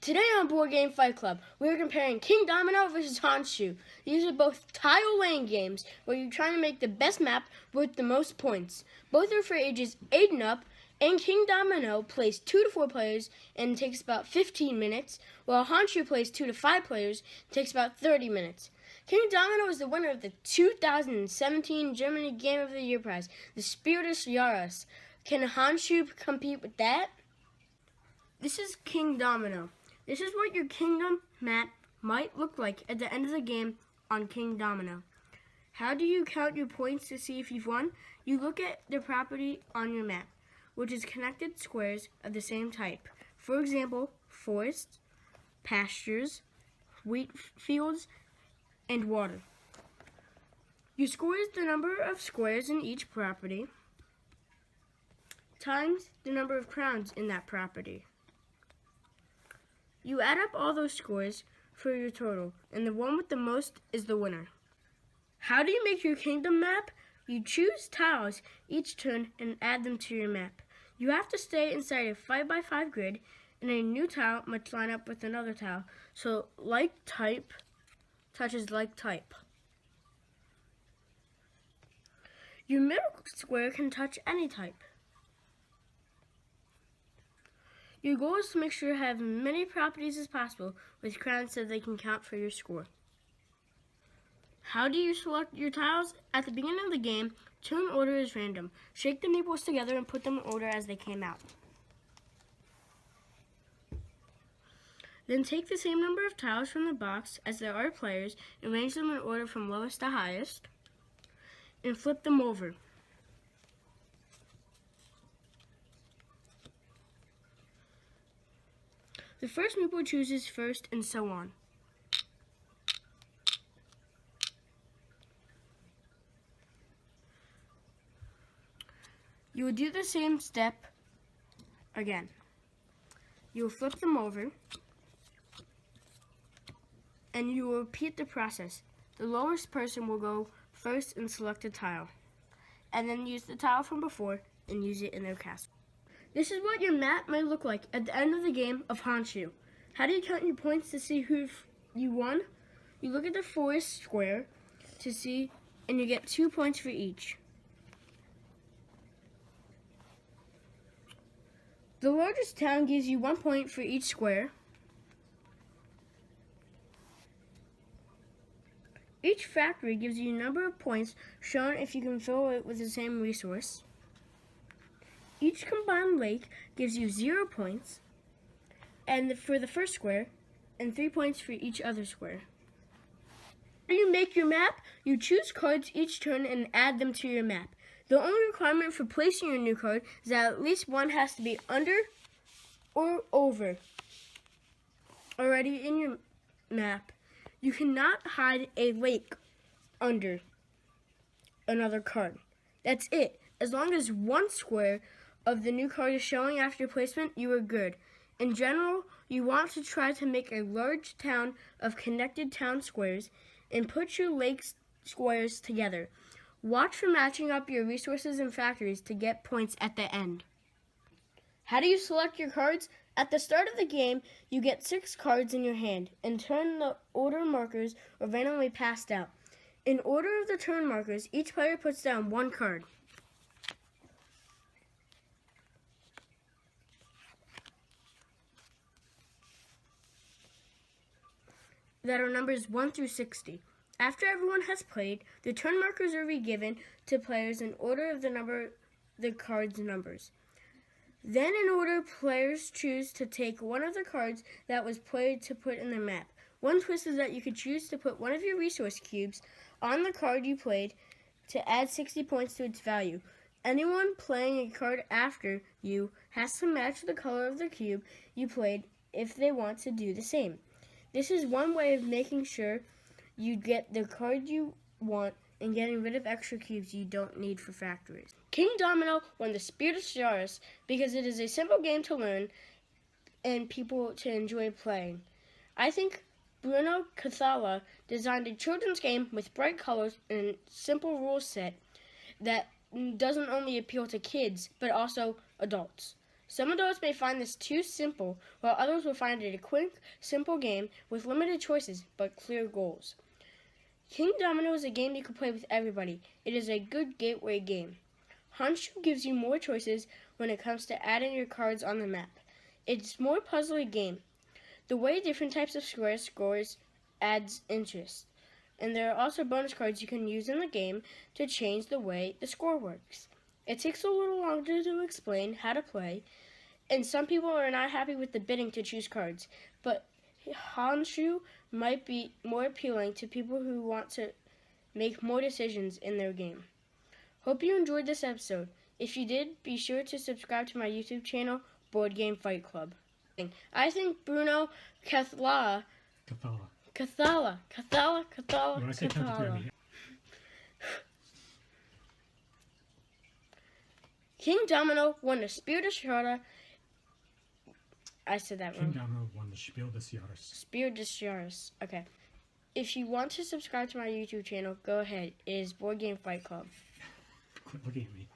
Today on Board Game Fight Club, we are comparing Kingdomino versus Honshu. These are both tile laying games where you're trying to make the best map with the most points. Both are for ages 8 and up, and Kingdomino plays 2 to 4 players and takes about 15 minutes, while Honshu plays 2 to 5 players and takes about 30 minutes. Kingdomino is the winner of the 2017 Germany Game of the Year prize, the Spiel des Jahres. Can Honshu compete with that? This is Kingdomino. This is what your kingdom map might look like at the end of the game on Kingdomino. How do you count your points to see if you've won? You look at the property on your map, which is connected squares of the same type. For example, forests, pastures, wheat fields, and water. Your score is the number of squares in each property times the number of crowns in that property. You add up all those scores for your total, and the one with the most is the winner. How do you make your kingdom map? You choose tiles each turn and add them to your map. You have to stay inside a 5x5 grid, and a new tile must line up with another tile, so like type touches like type. Your middle square can touch any type. Your goal is to make sure you have as many properties as possible with crowns so they can count for your score. How do you select your tiles? At the beginning of the game, turn order is random. Shake the meeples together and put them in order as they came out. Then take the same number of tiles from the box as there are players and arrange them in order from lowest to highest, and flip them over. The first meeple chooses first, and so on. You will do the same step again. You will flip them over, and you will repeat the process. The lowest person will go first and select a tile, and then use the tile from before and use it in their castle. This is what your map might look like at the end of the game of Honshu. How do you count your points to see who you won? You look at the forest square to see, and you get 2 points for each. The largest town gives you 1 point for each square. Each factory gives you a number of points shown if you can fill it with the same resource. Each combined lake gives you 0 points and for the first square, and 3 points for each other square. When you make your map, you choose cards each turn and add them to your map. The only requirement for placing your new card is that at least one has to be under or over already in your map. You cannot hide a lake under another card. That's it. As long as one square of the new card is showing after placement, you are good. In general, you want to try to make a large town of connected town squares and put your lake squares together. Watch for matching up your resources and factories to get points at the end. How do you select your cards? At the start of the game, you get 6 cards in your hand and turn the order markers are randomly passed out. In order of the turn markers, each player puts down 1 card. That are numbers 1 through 60. After everyone has played, the turn markers are re-given to players in order of the card's numbers. Then in order, players choose to take one of the cards that was played to put in their map. One twist is that you could choose to put one of your resource cubes on the card you played to add 60 points to its value. Anyone playing a card after you has to match the color of the cube you played if they want to do the same. This is one way of making sure you get the card you want and getting rid of extra cubes you don't need for factories. Kingdomino won the Spiel des Jahres because it is a simple game to learn and people to enjoy playing. I think Bruno Cathala designed a children's game with bright colors and a simple rule set that doesn't only appeal to kids but also adults. Some adults may find this too simple, while others will find it a quick, simple game with limited choices but clear goals. Kingdomino is a game you can play with everybody. It is a good gateway game. Honshu gives you more choices when it comes to adding your cards on the map. It's a more puzzly game. The way different types of scores adds interest. And there are also bonus cards you can use in the game to change the way the score works. It takes a little longer to explain how to play, and some people are not happy with the bidding to choose cards, but Honshu might be more appealing to people who want to make more decisions in their game. Hope you enjoyed this episode. If you did, be sure to subscribe to my YouTube channel, Board Game Fight Club. I think Bruno Cathala. You want to say count to 3 on me? Kingdomino won the Spiel des Jahres. I said that wrong. Kingdomino won the Spiel des Jahres. Spiel des Jahres. Okay. If you want to subscribe to my YouTube channel, go ahead. It is Board Game Fight Club. Quit looking at me.